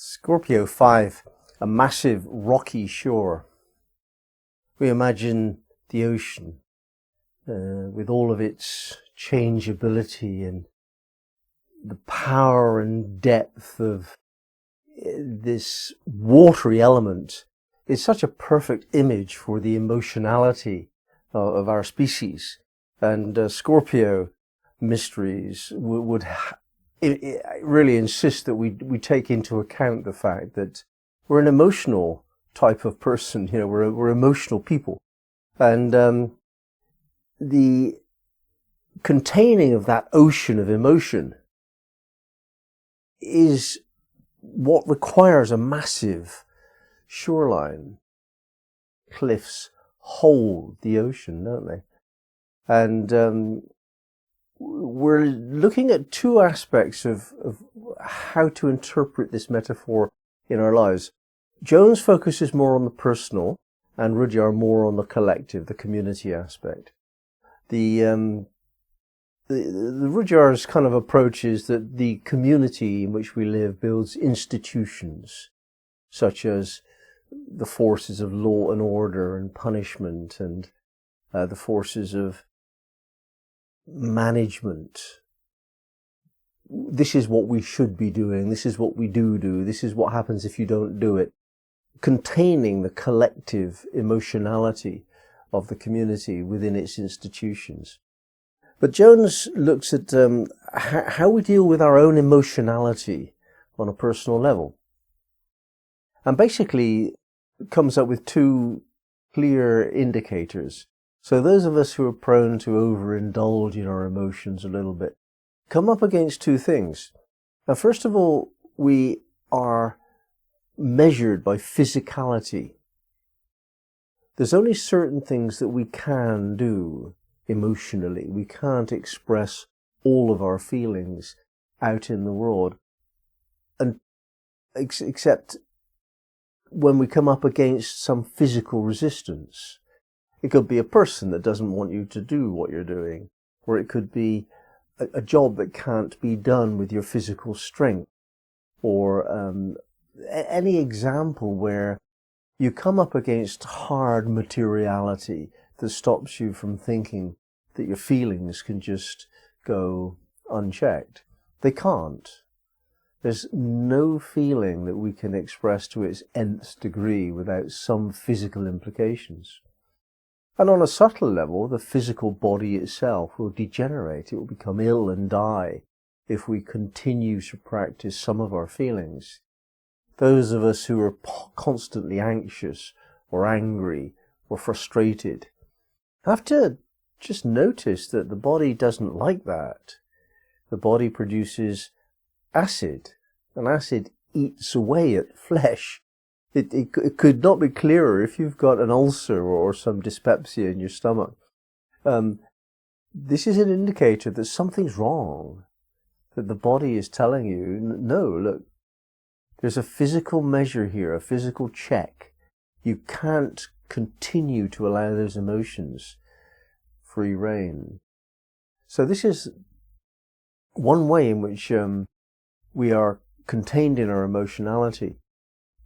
Scorpio 5, a massive rocky shore. We imagine the ocean with all of its changeability and the power and depth of this watery element. It's such a perfect image for the emotionality of our species. And Scorpio Mysteries would really insist that we take into account the fact that we're an emotional type of person. You know, we're emotional people, and the containing of that ocean of emotion is what requires a massive shoreline. Cliffs hold the ocean, don't they? And we're looking at two aspects of how to interpret this metaphor in our lives. Jones focuses more on the personal, and Rudhyar more on the collective, the community aspect. The Rudhyar's kind of approach is that the community in which we live builds institutions, such as the forces of law and order and punishment, and the forces of management. This is what we should be doing. This is what we do. This is what happens if you don't do it. Containing the collective emotionality of the community within its institutions. But Jones looks at how we deal with our own emotionality on a personal level. And basically comes up with two clear indicators. So those of us who are prone to overindulge in our emotions a little bit come up against two things. Now, first of all, we are measured by physicality. There's only certain things that we can do emotionally. We can't express all of our feelings out in the world, and except when we come up against some physical resistance. It could be a person that doesn't want you to do what you're doing, or it could be a job that can't be done with your physical strength, or any example where you come up against hard materiality that stops you from thinking that your feelings can just go unchecked. They can't. There's no feeling that we can express to its nth degree without some physical implications. And on a subtle level, the physical body itself will degenerate. It will become ill and die if we continue to practice some of our feelings. Those of us who are constantly anxious or angry or frustrated have to just notice that the body doesn't like that. The body produces acid, and acid eats away at flesh. It could not be clearer if you've got an ulcer or some dyspepsia in your stomach. This is an indicator that something's wrong, that the body is telling you, no, look, there's a physical measure here, a physical check. You can't continue to allow those emotions free rein. So this is one way in which we are contained in our emotionality.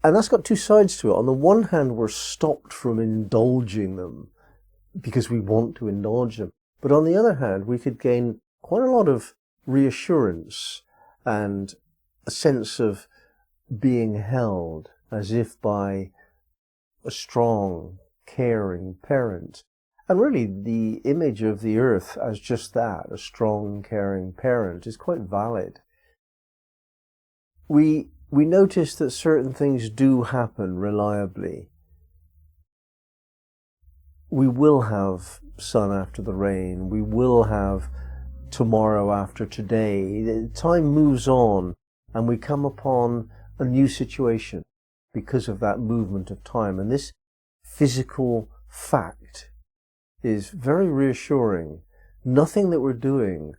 And that's got two sides to it. On the one hand, we're stopped from indulging them because we want to indulge them. But on the other hand, we could gain quite a lot of reassurance and a sense of being held as if by a strong, caring parent. And really, the image of the earth as just that, a strong, caring parent, is quite valid. We notice that certain things do happen reliably. We will have sun after the rain. We will have tomorrow after today. Time moves on, and we come upon a new situation because of that movement of time. And this physical fact is very reassuring. Nothing that we're doing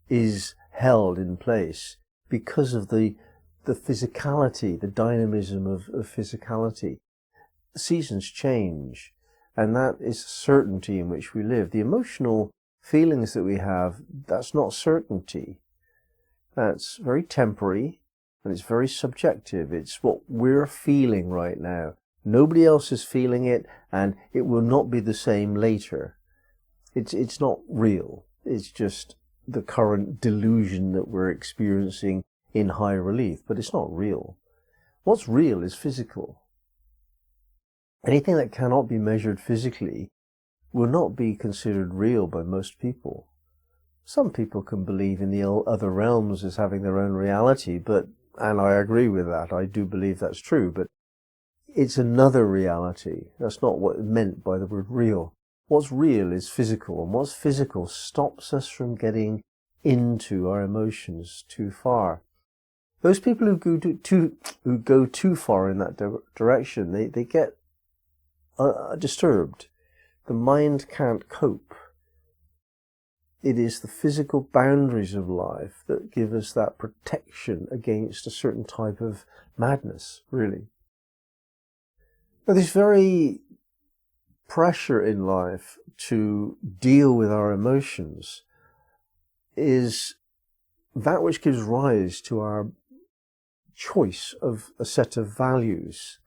is held in place because of the physicality, the dynamism of physicality. Seasons change, and that is certainty in which we live. The emotional feelings that we have, that's not certainty. That's very temporary, And it's very subjective. It's what we're feeling right now. Nobody else is feeling it, and it will not be the same later. It's not real. It's just the current delusion that we're experiencing in high relief, but it's not real. What's real is physical. Anything that cannot be measured physically will not be considered real by most people. Some people can believe in the other realms as having their own reality, and I agree with that. I do believe that's true, but it's another reality. That's not what is meant by the word real. What's real is physical, and what's physical stops us from getting into our emotions too far. Those people who go too far in that direction, they get disturbed. The mind can't cope. It is the physical boundaries of life that give us that protection against a certain type of madness, really. But this very pressure in life to deal with our emotions is that which gives rise to our choice of a set of values.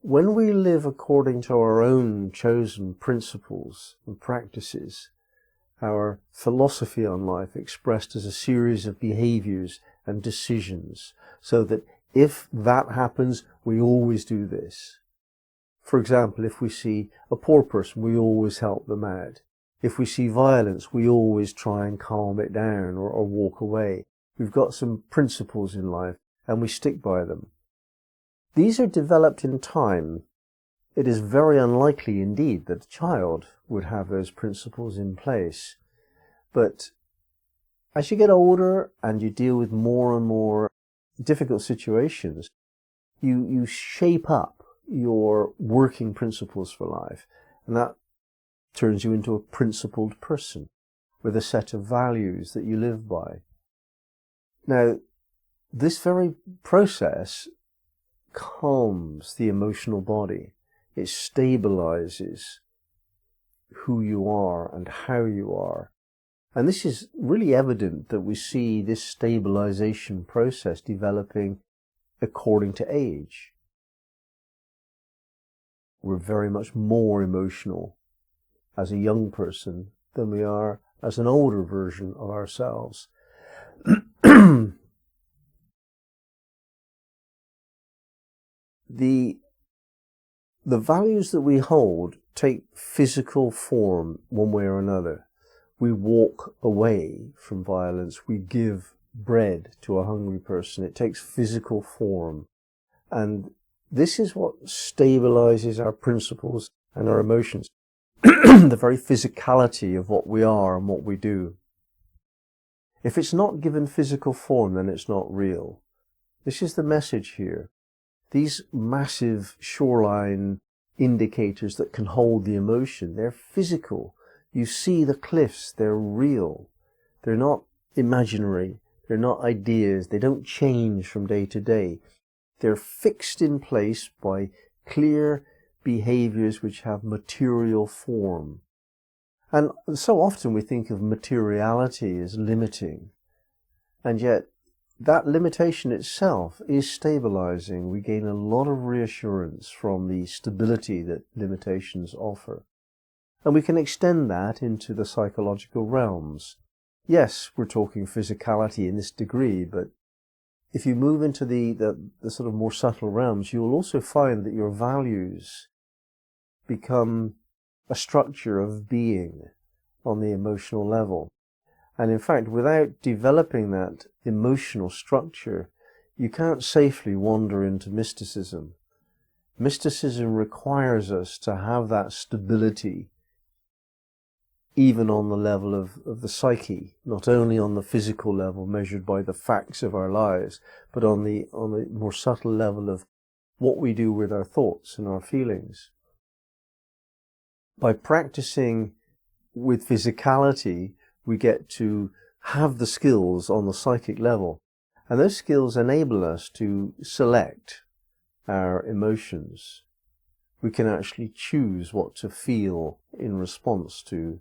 When we live according to our own chosen principles and practices, our philosophy on life expressed as a series of behaviors and decisions, so that if that happens, we always do this. For example, if we see a poor person, we always help them out. If we see violence, we always try and calm it down or walk away. We've got some principles in life, and we stick by them. These are developed in time. It is very unlikely indeed that a child would have those principles in place. But as you get older and you deal with more and more difficult situations, you shape up your working principles for life, and that turns you into a principled person with a set of values that you live by. Now, this very process calms the emotional body. It stabilizes who you are and how you are. And this is really evident that we see this stabilization process developing according to age. We're very much more emotional as a young person than we are as an older version of ourselves. The values that we hold take physical form one way or another. We walk away from violence. We give bread to a hungry person. It takes physical form. And this is what stabilizes our principles and our emotions. The very physicality of what we are and what we do. If it's not given physical form, then it's not real. This is the message here. These massive shoreline indicators that can hold the emotion, they're physical. You see the cliffs, they're real. They're not imaginary. They're not ideas. They don't change from day to day. They're fixed in place by clear behaviors which have material form. And so often we think of materiality as limiting. And yet that limitation itself is stabilizing. We gain a lot of reassurance from the stability that limitations offer. And we can extend that into the psychological realms. Yes, we're talking physicality in this degree, but if you move into the sort of more subtle realms, you will also find that your values become a structure of being on the emotional level. And in fact, without developing that emotional structure, you can't safely wander into mysticism. Mysticism requires us to have that stability, even on the level of the psyche, not only on the physical level measured by the facts of our lives, but on the more subtle level of what we do with our thoughts and our feelings. By practicing with physicality, we get to have the skills on the psychic level, and those skills enable us to select our emotions. We can actually choose what to feel in response to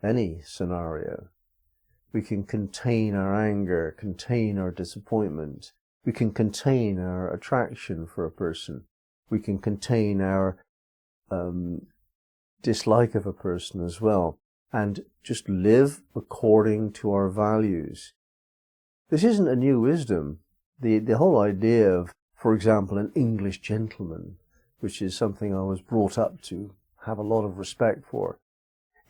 any scenario. We can contain our anger, contain our disappointment, We can contain our attraction for a person. We can contain our dislike of a person as well, and just live according to our values. This isn't a new wisdom. The whole idea of, for example, an English gentleman, which is something I was brought up to have a lot of respect for.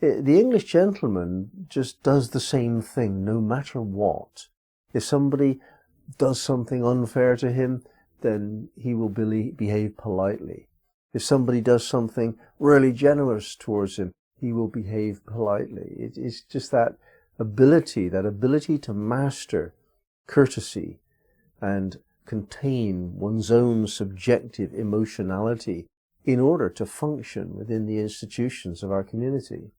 The English gentleman just does the same thing no matter what. If somebody does something unfair to him, then he will behave politely. If somebody does something really generous towards him, he will behave politely. It's just that ability to master courtesy and contain one's own subjective emotionality in order to function within the institutions of our community.